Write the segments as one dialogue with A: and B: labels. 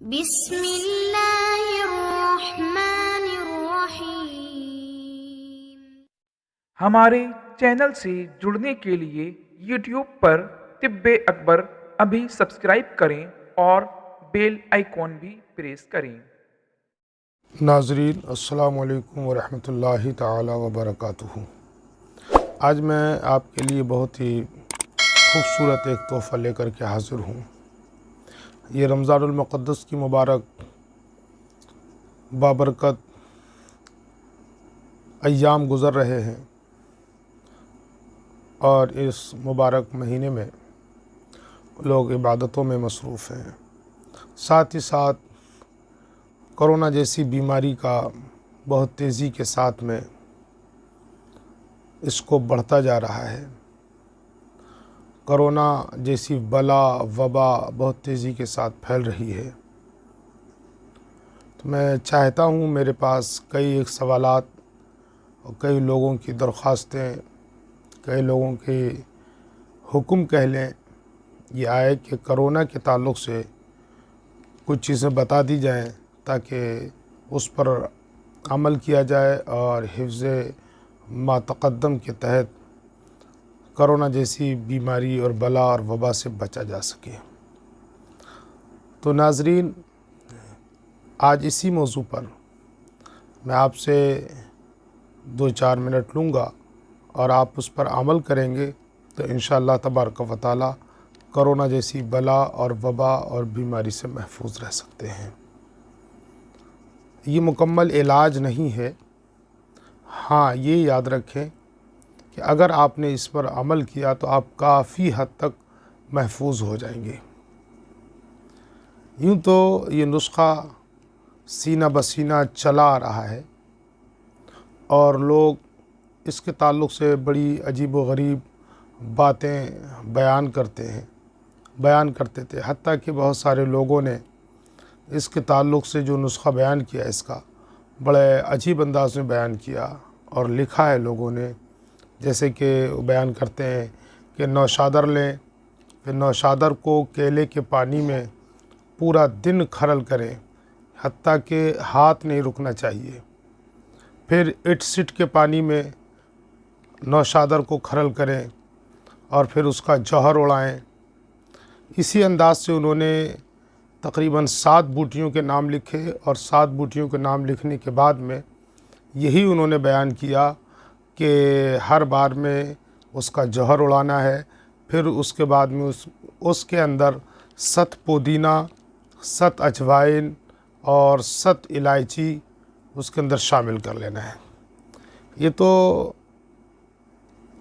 A: बिस्मिल्लाहिर्रहमानिर्रहीम।
B: हमारे चैनल से जुड़ने के लिए यूट्यूब पर तिब्बे अकबर अभी सब्सक्राइब करें और बेल आइकॉन भी प्रेस करें।
C: नाज़रीन अस्सलामु अलैकुम वरहमतुल्लाहि ताला वबरकातुहू। आज मैं आपके लिए बहुत ही खूबसूरत एक तोहफ़ा लेकर के हाज़िर हूँ। ये रमज़ानुल मुक़द्दस की मुबारक बाबरकत अय्याम गुज़र रहे हैं और इस मुबारक महीने में लोग इबादतों में मसरूफ़ हैं। साथ ही साथ कोरोना जैसी बीमारी का बहुत तेज़ी के साथ में इसको बढ़ता जा रहा है। कोरोना जैसी बला वबा बहुत तेज़ी के साथ फैल रही है। तो मैं चाहता हूँ, मेरे पास कई एक सवालात और कई लोगों की दरख्वास्तें, कई लोगों के हुक्म कह लें, ये आए कि कोरोना के ताल्लुक़ से कुछ चीज़ें बता दी जाएं ताकि उस पर अमल किया जाए और हिफ्ज़ मा तक़द्दम के तहत कोरोना जैसी बीमारी और बला और वबा से बचा जा सके। तो नाज़रीन, आज इसी मौजू पर मैं आपसे 2-4 मिनट लूँगा और आप उस पर अमल करेंगे तो इंशाअल्लाह तबारक व तआला कोरोना जैसी बला और वबा और बीमारी से महफूज रह सकते हैं। ये मुकम्मल इलाज नहीं है। हाँ, ये याद रखें कि अगर आपने इस पर अमल किया तो आप काफ़ी हद तक महफूज हो जाएंगे। यूँ तो ये नुस्खा सीना बसीना चला आ रहा है और लोग इसके ताल्लुक़ से बड़ी अजीब व गरीब बातें बयान करते थे। हत्ता कि बहुत सारे लोगों ने इसके ताल्लुक़ से जो नुस्खा बयान किया, इसका बड़े अजीब अंदाज में बयान किया और लिखा है लोगों ने। जैसे कि बयान करते हैं कि नौशादर लें, फिर नौशादर को केले के पानी में पूरा दिन खरल करें, हत्ता कि हाथ नहीं रुकना चाहिए। फिर इट सिट के पानी में नौशादर को खरल करें और फिर उसका जौहर उड़ाएं। इसी अंदाज से उन्होंने तकरीबन 7 बूटियों के नाम लिखे और 7 बूटियों के नाम लिखने के बाद में यही उन्होंने बयान किया कि हर बार में उसका जौहर उड़ाना है। फिर उसके बाद में उसके अंदर 7 पुदीना, 7 अजवाइन और 7 इलायची उसके अंदर शामिल कर लेना है। ये तो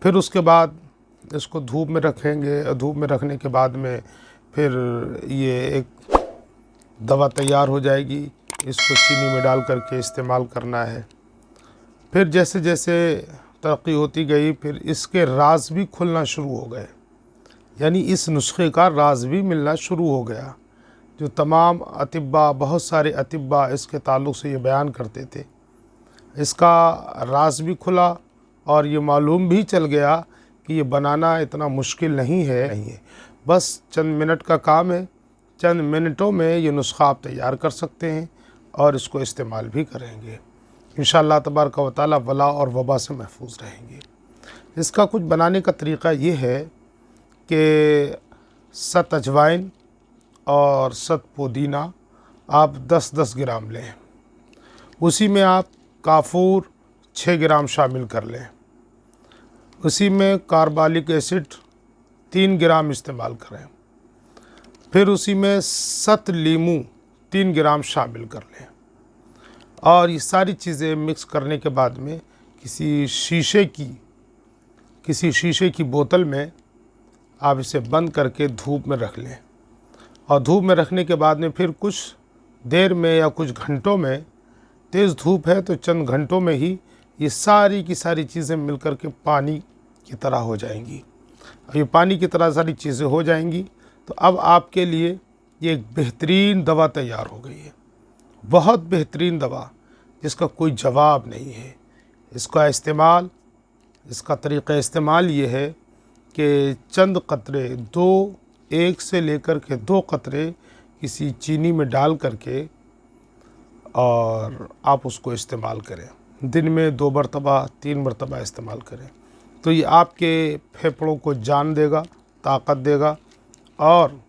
C: फिर उसके बाद इसको धूप में रखेंगे। धूप में रखने के बाद में फिर ये एक दवा तैयार हो जाएगी। इसको चीनी में डाल करके इस्तेमाल करना है। फिर जैसे जैसे तरक्की होती गई, फिर इसके राज भी खुलना शुरू हो गए, यानी इस नुस्खे का राज भी मिलना शुरू हो गया। जो तमाम अतिब्बा, बहुत सारे अतिब्बा इसके ताल्लुक़ से ये बयान करते थे, इसका राज भी खुला और ये मालूम भी चल गया कि ये बनाना इतना मुश्किल नहीं है। बस चंद मिनट का काम है। चंद मिनटों में ये नुस्खा आप तैयार कर सकते हैं और इसको इस्तेमाल भी करेंगे। इंशाअल्लाह तबारक व तआला वला और वबा से महफूज रहेंगे। इसका कुछ बनाने का तरीक़ा ये है कि 7 अजवाइन और 7 पुदीना आप 10-10 ग्राम लें। उसी में आप काफूर 6 ग्राम शामिल कर लें। उसी में कार्बोलिक एसिड 3 ग्राम इस्तेमाल करें। फिर उसी में 7 लीमू 3 ग्राम शामिल कर लें और ये सारी चीज़ें मिक्स करने के बाद में किसी शीशे की बोतल में आप इसे बंद करके धूप में रख लें। और धूप में रखने के बाद में फिर कुछ देर में या कुछ घंटों में, तेज़ धूप है तो चंद घंटों में ही ये सारी की सारी चीज़ें मिलकर के पानी की तरह हो जाएंगी। अब ये पानी की तरह सारी चीज़ें हो जाएंगी तो अब आपके लिए ये एक बेहतरीन दवा तैयार हो गई है। बहुत बेहतरीन दवा जिसका कोई जवाब नहीं है। इसका तरीक़ा इस्तेमाल ये है कि चंद कतरे 1 से लेकर के 2 कतरे किसी चीनी में डाल करके और आप उसको इस्तेमाल करें। दिन में 2 मरतबा 3 मरतबा इस्तेमाल करें तो ये आपके फेफड़ों को जान देगा, ताकत देगा, और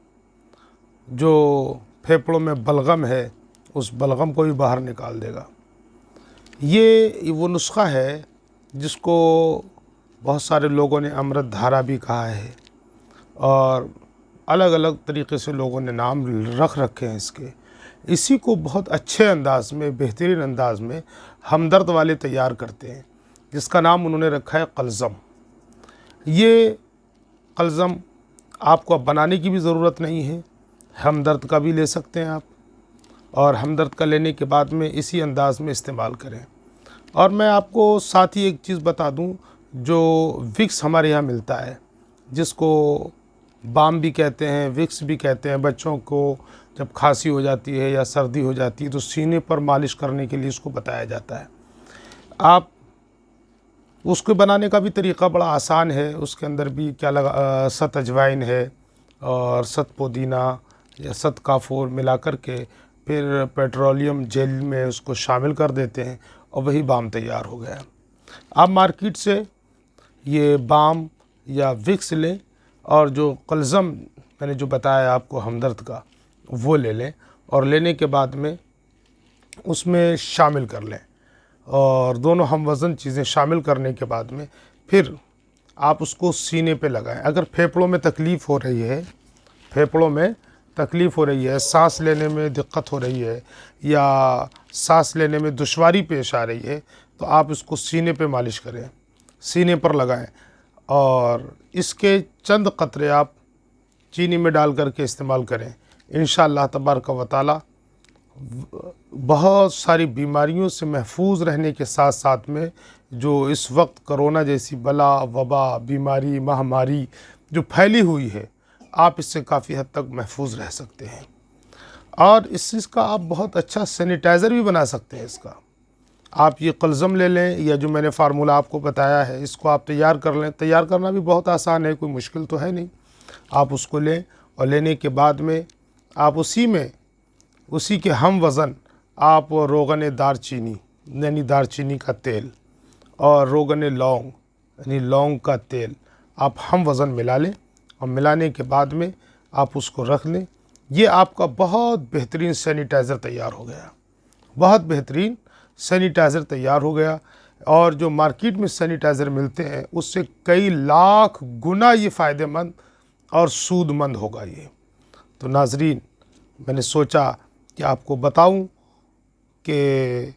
C: जो फेफड़ों में बलगम है उस बलगम को भी बाहर निकाल देगा। ये वो नुस्खा है जिसको बहुत सारे लोगों ने अमृत धारा भी कहा है और अलग अलग तरीक़े से लोगों ने नाम रख रखे हैं इसके। इसी को बहुत अच्छे अंदाज में, बेहतरीन अंदाज में हमदर्द वाले तैयार करते हैं, जिसका नाम उन्होंने रखा है कलज़म। ये कलज़म आपको अब बनाने की भी ज़रूरत नहीं है, हमदर्द का भी ले सकते हैं आप, और हमदर्द का लेने के बाद में इसी अंदाज में इस्तेमाल करें। और मैं आपको साथ ही एक चीज़ बता दूं, जो विक्स हमारे यहाँ मिलता है, जिसको बाम भी कहते हैं, विक्स भी कहते हैं, बच्चों को जब खांसी हो जाती है या सर्दी हो जाती है तो सीने पर मालिश करने के लिए इसको बताया जाता है। आप उसको बनाने का भी तरीक़ा बड़ा आसान है। उसके अंदर भी क्या लगा, सत अजवाइन है और सत पुदीना या सत काफूर मिला कर के फिर पेट्रोलियम जेल में उसको शामिल कर देते हैं और वही बाम तैयार हो गया। आप मार्केट से ये बाम या विक्स लें और जो कलज़म मैंने जो बताया आपको हमदर्द का, वो ले लें और लेने के बाद में उसमें शामिल कर लें, और दोनों हम वज़न चीज़ें शामिल करने के बाद में फिर आप उसको सीने पे लगाएं। अगर फेफड़ों में तकलीफ़ हो रही है, फेफड़ों में तकलीफ़ हो रही है, सांस लेने में दिक्कत हो रही है या सांस लेने में दुश्वारी पेश आ रही है, तो आप इसको सीने पे मालिश करें, सीने पर लगाएं और इसके चंद कतरे आप चीनी में डाल करके इस्तेमाल करें। इंशाअल्लाह तबारक व तआला बहुत सारी बीमारियों से महफूज रहने के साथ साथ में जो इस वक्त कोरोना जैसी बला, वबा, बीमारी, महामारी जो फैली हुई है, आप इससे काफ़ी हद तक महफूज रह सकते हैं। और इस चीज़ का आप बहुत अच्छा सैनिटाइज़र भी बना सकते हैं। इसका आप ये कलज़म ले लें या जो मैंने फार्मूला आपको बताया है, इसको आप तैयार कर लें। तैयार करना भी बहुत आसान है, कोई मुश्किल तो है नहीं। आप उसको लें और लेने के बाद में आप उसी के हम वज़न आप रोगन दारचीनी यानी दारचीनी का तेल और रोगन लौंग यानी लौंग का तेल आप हम वज़न मिला लें और मिलाने के बाद में आप उसको रख लें। ये आपका बहुत बेहतरीन सैनिटाइज़र तैयार हो गया, बहुत बेहतरीन सैनिटाइज़र तैयार हो गया। और जो मार्केट में सैनिटाइज़र मिलते हैं उससे कई लाख गुना ये फ़ायदेमंद और सूदमंद होगा ये। तो नाज़रीन, मैंने सोचा कि आपको बताऊं कि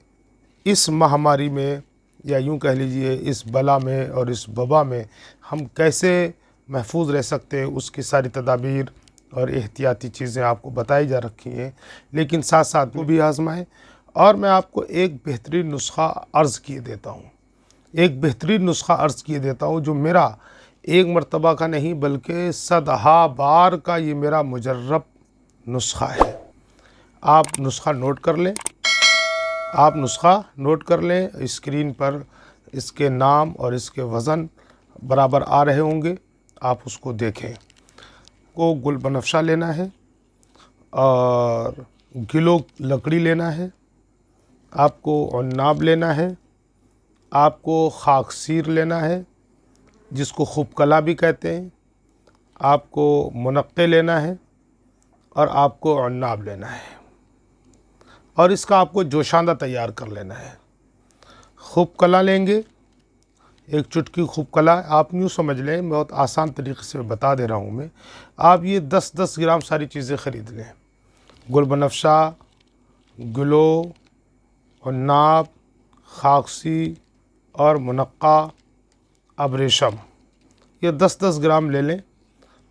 C: इस महामारी में या यूं कह लीजिए इस बला में और इस वबा में हम कैसे महफूज रह सकते हैं, उसकी सारी तदाबीर और एहतियाती चीज़ें आपको बताई जा रखी हैं, लेकिन साथ साथ वो भी आजमाएं। और मैं आपको एक बेहतरीन नुस्खा अर्ज़ किए देता हूँ, एक बेहतरीन नुस्खा अर्ज़ किए देता हूँ जो मेरा एक मरतबा का नहीं बल्कि सदहा बार का ये मेरा मुजर्रब नुस्खा है। आप नुस्खा नोट कर लें, आप नुस्खा नोट कर लें। स्क्रीन पर इसके नाम और इसके वज़न बराबर आ रहे होंगे, आप उसको देखें। को गुल बनफशा लेना है और गिलो लकड़ी लेना है, आपको अन्नाब लेना है, आपको खाकसीर लेना है जिसको खुबकला भी कहते हैं, आपको मुनक्के लेना है और आपको अन्नाब लेना है। और इसका आपको जोशांदा तैयार कर लेना है। खुबकला लेंगे, एक चुटकी खुबकला, आप यूँ समझ लें, बहुत आसान तरीक़े से बता दे रहा हूँ मैं। आप ये 10-10 ग्राम सारी चीज़ें ख़रीद लें। गुल बनफशा, गिलो, अन्नाब, खाकसी और मुनक्का, अबरेशम, ये 10-10 ग्राम ले लें।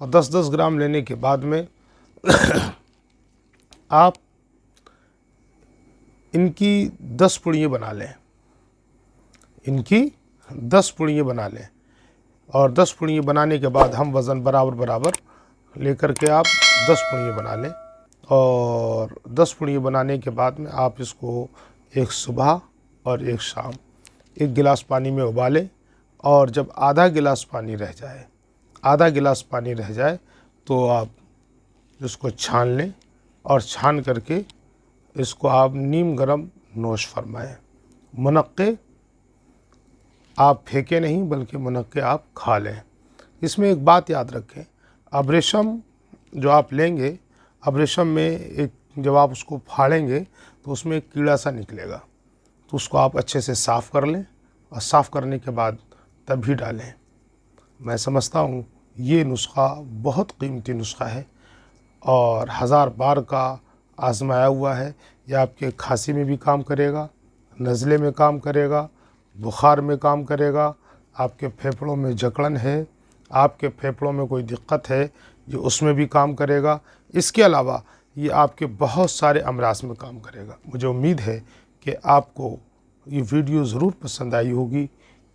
C: और 10-10 ग्राम लेने के बाद में आप इनकी 10 पुड़ियाँ बना लें, इनकी 10 पुड़ियाँ बना लें। और 10 पुड़ियाँ बनाने के बाद हम वज़न बराबर बराबर लेकर के आप 10 पुड़ियाँ बना लें। और 10 पुड़ियाँ बनाने के बाद में आप इसको एक सुबह और एक शाम 1 गिलास पानी में उबालें। और जब आधा गिलास पानी रह जाए, आधा गिलास पानी रह जाए तो आप इसको छान लें। और छान करके इसको आप नीम गरम नोश फरमाएं। मुनक्के आप फेंके नहीं, बल्कि मुनक्के आप खा लें। इसमें एक बात याद रखें, अबरेशम जो आप लेंगे, अबरेशम में एक जब आप उसको फाड़ेंगे तो उसमें एक कीड़ा सा निकलेगा, तो उसको आप अच्छे से साफ़ कर लें और साफ़ करने के बाद तभी डालें। मैं समझता हूँ ये नुस्खा बहुत कीमती नुस्खा है और 1000 बार का आजमाया हुआ है। यह आपके खांसी में भी काम करेगा, नज़ले में काम करेगा, बुखार में काम करेगा, आपके फेफड़ों में जकड़न है, आपके फेफड़ों में कोई दिक्कत है, ये उसमें भी काम करेगा। इसके अलावा ये आपके बहुत सारे अमराज में काम करेगा। मुझे उम्मीद है कि आपको ये वीडियो ज़रूर पसंद आई होगी,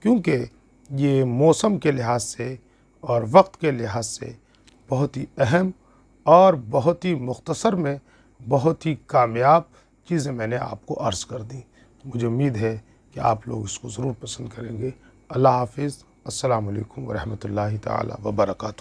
C: क्योंकि ये मौसम के लिहाज से और वक्त के लिहाज से बहुत ही अहम और बहुत ही मुख्तसर में बहुत ही कामयाब चीज़ें मैंने आपको अर्ज़ कर दी। मुझे उम्मीद है कि आप लोग इसको ज़रूर पसंद करेंगे। अल्लाह हाफ़िज़। अस्सलामु अलैकुम व रहमतुल्लाहि ताला व बरकातुहू।